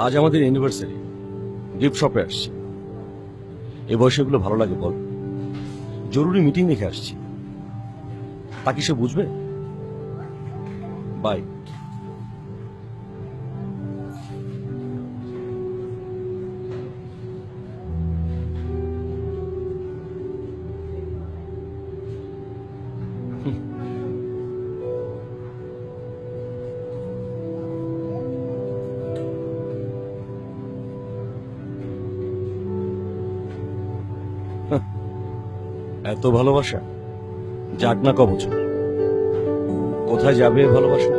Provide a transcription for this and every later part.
আজ আমাদের university gift শপে আসছি। এ বয়সে এগুলো ভালো লাগে বল? জরুরি মিটিং রেখে আসছি, তা কি সে বুঝবে? বাই। এত ভালোবাসা যাক না কবছর, কোথায় যাবে ভালোবাসা?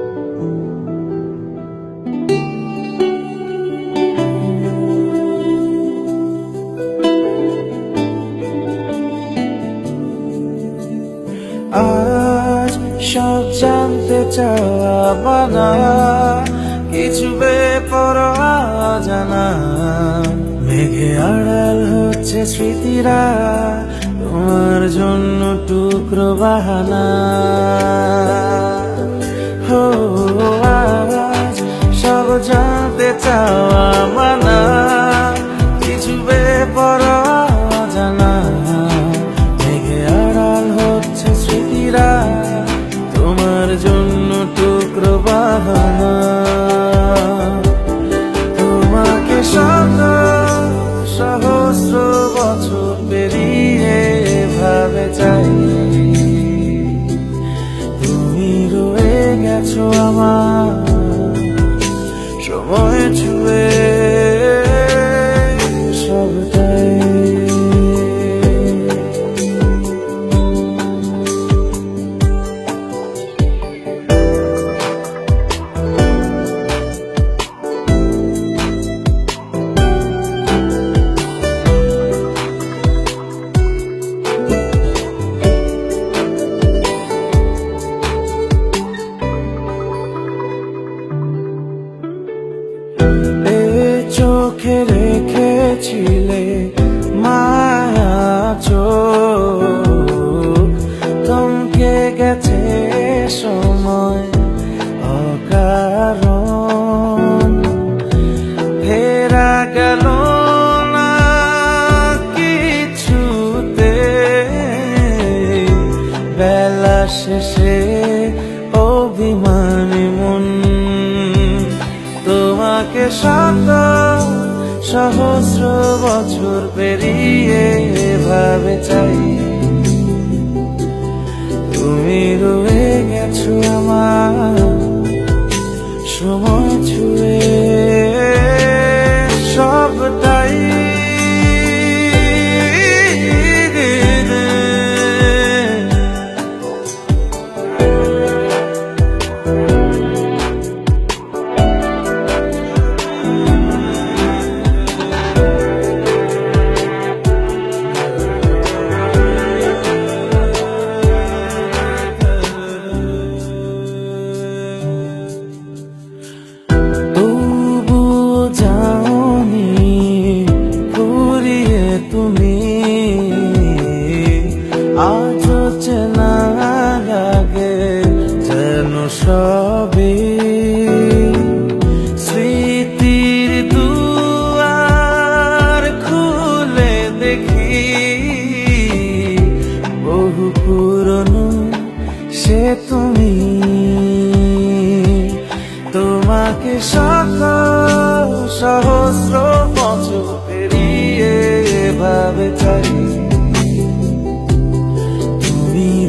আজ সব জানতে চাওয়া মানা, কিছু বেপরোয়া জানা, মেঘে আড়াল হচ্ছে স্মৃতিরা, তোমার জন্য টুকরো বাহানা। হো আজ সব জানতে চাওয়া মানা, কিছু বেপরোয়া জানা, মেঘে আড়াল হচ্ছে স্মৃতিরা, তোমার জন্য টুকরো বাহানা। তোমাকে শত সহস্র বছর পেরিয়ে ভাবে চাই, তুমি রয়ে গেছো আমার সময় ছুঁয়ে সবটাই। চোখে রেখেছিলে মায়া চোখ, থমকে গেছে সময় অকারণ, ফেরা গেল না কিছুতে, বেলা শেষে অভিমানী মন, তোমাকে শত সহস্র বছর পেরিয়ে ভাবে চাই, তুমি রয়ে গেছো আমার সময় ছুঁয়ে সবটাই। আজও চেনা লাগে যেন সবে, স্মৃতির দুয়ার খুলে দেখি, বহু পুরনো সে তুমি, তোমাকে শত সহস্র বছর পেরিয়ে ভাবে চাই,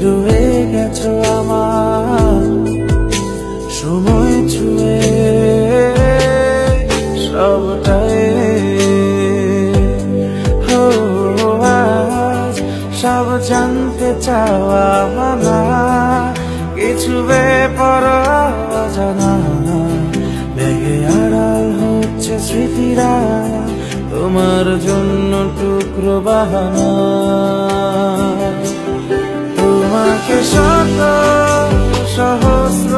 রয়ে গেছো আমার সময় ছুঁয়ে সবটাই। হো আজ সব জানতে চাওয়া মানা, কিছু বেপরোয়া জানা, মেঘে আড়াল হচ্ছে স্মৃতিরা, তোমার জন্য টুকরো বাহানা। তোমাকে শত সহস্র